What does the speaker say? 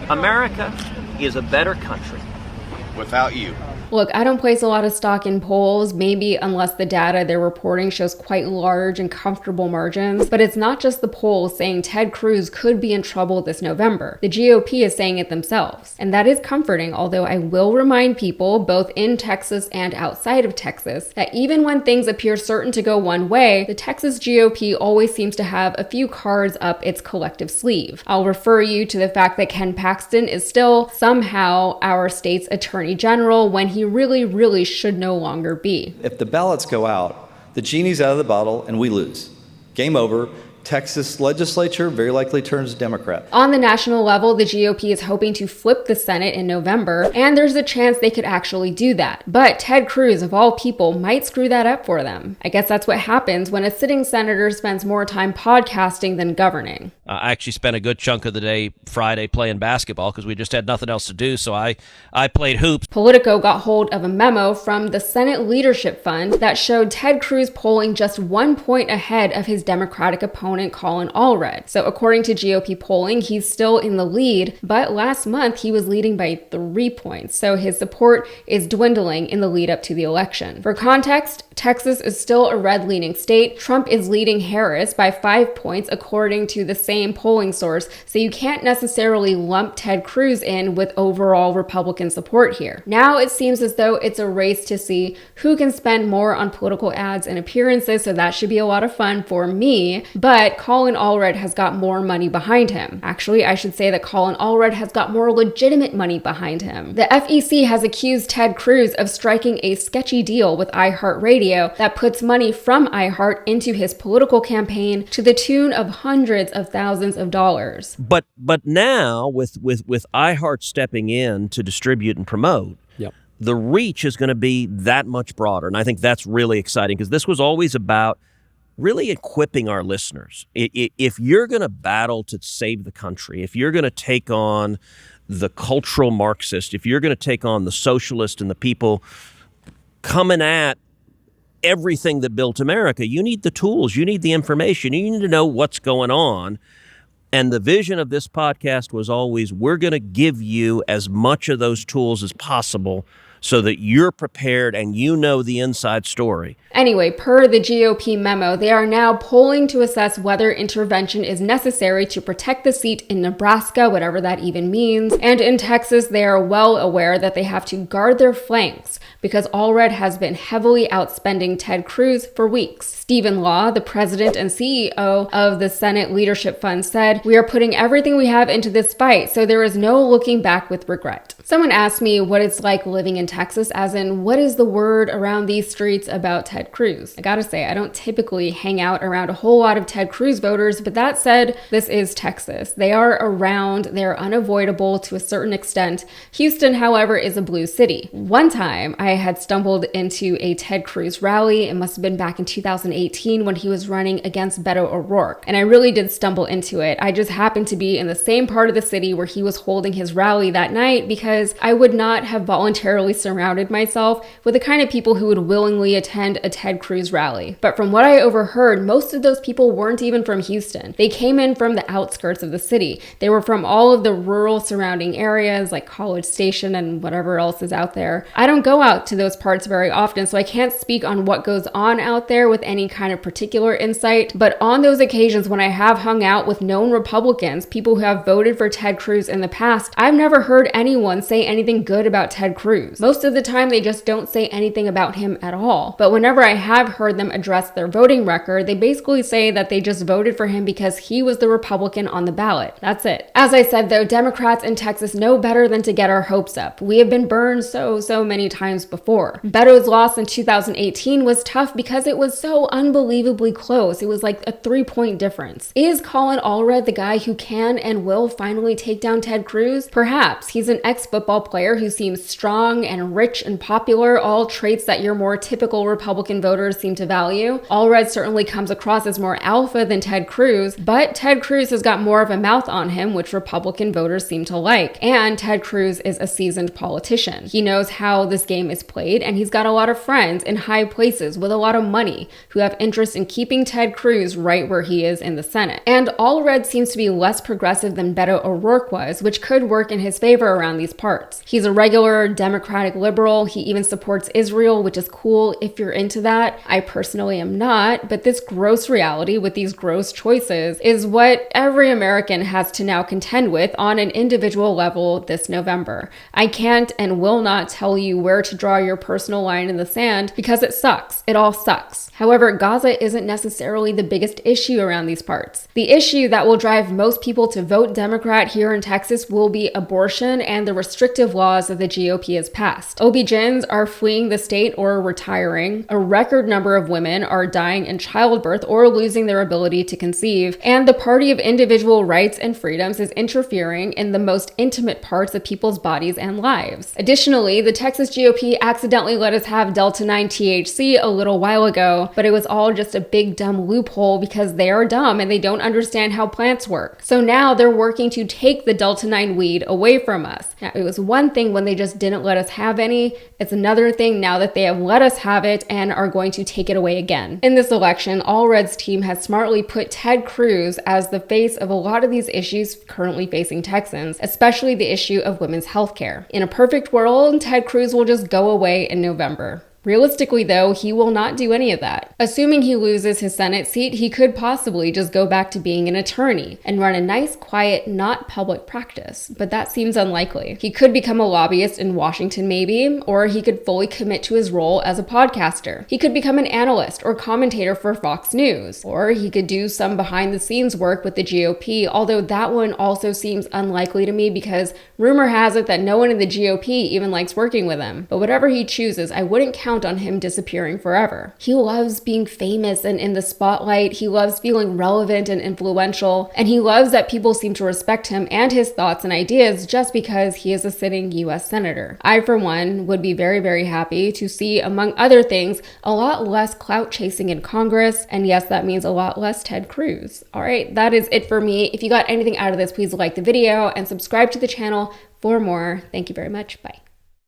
America is a better country without you. Look, I don't place a lot of stock in polls, maybe unless the data they're reporting shows quite large and comfortable margins, but it's not just the polls saying Ted Cruz could be in trouble this November. The GOP is saying it themselves. And that is comforting, although I will remind people, both in Texas and outside of Texas, that even when things appear certain to go one way, the Texas GOP always seems to have a few cards up its collective sleeve. I'll refer you to the fact that Ken Paxton is still somehow our state's attorney general when he really should no longer be. If the ballots go out, the genie's out of the bottle and we lose. Game over. Texas legislature very likely turns Democrat. On the national level, the GOP is hoping to flip the Senate in November, and there's a chance they could actually do that. But Ted Cruz, of all people, might screw that up for them. I guess that's what happens when a sitting senator spends more time podcasting than governing. I actually spent a good chunk of the day Friday playing basketball because we just had nothing else to do, so I played hoops. Politico got hold of a memo from the Senate Leadership Fund that showed Ted Cruz polling just 1 point ahead of his Democratic opponent, Colin Allred. So according to GOP polling, he's still in the lead, but last month he was leading by 3 points. So his support is dwindling in the lead up to the election. For context, Texas is still a red-leaning state. Trump is leading Harris by 5 points according to the same polling source, so you can't necessarily lump Ted Cruz in with overall Republican support here. Now it seems as though it's a race to see who can spend more on political ads and appearances, so that should be a lot of fun for me, but Colin Allred has got more money behind him. Actually, I should say that Colin Allred has got more legitimate money behind him. The FEC has accused Ted Cruz of striking a sketchy deal with iHeartRadio that puts money from iHeart into his political campaign to the tune of hundreds of thousands of dollars. But now, with iHeart stepping in to distribute and promote, the reach is going to be that much broader. And I think that's really exciting because this was always about really equipping our listeners. If you're going to battle to save the country, if you're going to take on the cultural Marxist, if you're going to take on the socialist and the people coming at everything that built America, you need the tools, you need the information, you need to know what's going on. And the vision of this podcast was always, we're going to give you as much of those tools as possible so that you're prepared and you know the inside story. Anyway, per the GOP memo, they are now polling to assess whether intervention is necessary to protect the seat in Nebraska, whatever that even means. And in Texas, they are well aware that they have to guard their flanks because Allred has been heavily outspending Ted Cruz for weeks. Stephen Law, the president and CEO of the Senate Leadership Fund, said, "We are putting everything we have into this fight, so there is no looking back with regret." Someone asked me what it's like living in Texas, as in, what is the word around these streets about Ted Cruz? I gotta say, I don't typically hang out around a whole lot of Ted Cruz voters, but that said, this is Texas. They are around, they're unavoidable to a certain extent. Houston, however, is a blue city. One time, I had stumbled into a Ted Cruz rally. It must have been back in 2018 when he was running against Beto O'Rourke, and I really did stumble into it. I just happened to be in the same part of the city where he was holding his rally that night because I would not have voluntarily surrounded myself with the kind of people who would willingly attend a Ted Cruz rally. But from what I overheard, most of those people weren't even from Houston. They came in from the outskirts of the city. They were from all of the rural surrounding areas like College Station and whatever else is out there. I don't go out to those parts very often, so I can't speak on what goes on out there with any kind of particular insight. But on those occasions when I have hung out with known Republicans, people who have voted for Ted Cruz in the past, I've never heard anyone say anything good about Ted Cruz. Most of the time, they just don't say anything about him at all. But whenever I have heard them address their voting record, they basically say that they just voted for him because he was the Republican on the ballot. That's it. As I said, though, Democrats in Texas know better than to get our hopes up. We have been burned so many times before. Beto's loss in 2018 was tough because it was so unbelievably close. It was like a 3-point difference. Is Colin Allred the guy who can and will finally take down Ted Cruz? Perhaps. He's an expert football player who seems strong and rich and popular, all traits that your more typical Republican voters seem to value. Allred certainly comes across as more alpha than Ted Cruz, but Ted Cruz has got more of a mouth on him, which Republican voters seem to like. And Ted Cruz is a seasoned politician. He knows how this game is played, and he's got a lot of friends in high places with a lot of money who have interest in keeping Ted Cruz right where he is in the Senate. And Allred seems to be less progressive than Beto O'Rourke was, which could work in his favor around these parts. He's a regular Democratic liberal. He even supports Israel, which is cool if you're into that. I personally am not, but this gross reality with these gross choices is what every American has to now contend with on an individual level this November. I can't and will not tell you where to draw your personal line in the sand because it sucks. It all sucks. However, Gaza isn't necessarily the biggest issue around these parts. The issue that will drive most people to vote Democrat here in Texas will be abortion and the restrictive laws that the GOP has passed. OB-GYNs are fleeing the state or retiring. A record number of women are dying in childbirth or losing their ability to conceive. And the party of individual rights and freedoms is interfering in the most intimate parts of people's bodies and lives. Additionally, the Texas GOP accidentally let us have Delta-9 THC a little while ago, but it was all just a big dumb loophole because they are dumb and they don't understand how plants work. So now they're working to take the Delta-9 weed away from us. Now, it was one thing when they just didn't let us have any. It's another thing now that they have let us have it and are going to take it away again. In this election, Allred's team has smartly put Ted Cruz as the face of a lot of these issues currently facing Texans, especially the issue of women's health care. In a perfect world, Ted Cruz will just go away in November. Realistically, though, he will not do any of that. Assuming he loses his Senate seat, he could possibly just go back to being an attorney and run a nice, quiet, not public practice, but that seems unlikely. He could become a lobbyist in Washington, maybe, or he could fully commit to his role as a podcaster. He could become an analyst or commentator for Fox News, or he could do some behind-the-scenes work with the GOP, although that one also seems unlikely to me because rumor has it that no one in the GOP even likes working with him. But whatever he chooses, I wouldn't count on him disappearing forever. He loves being famous and in the spotlight. He loves feeling relevant and influential, and he loves that people seem to respect him and his thoughts and ideas just because he is a sitting US senator. I, for one, would be very, very happy to see, among other things, a lot less clout chasing in Congress, and yes, that means a lot less Ted Cruz. All right, that is it for me. If you got anything out of this, please like the video and subscribe to the channel for more. Thank you very much. Bye.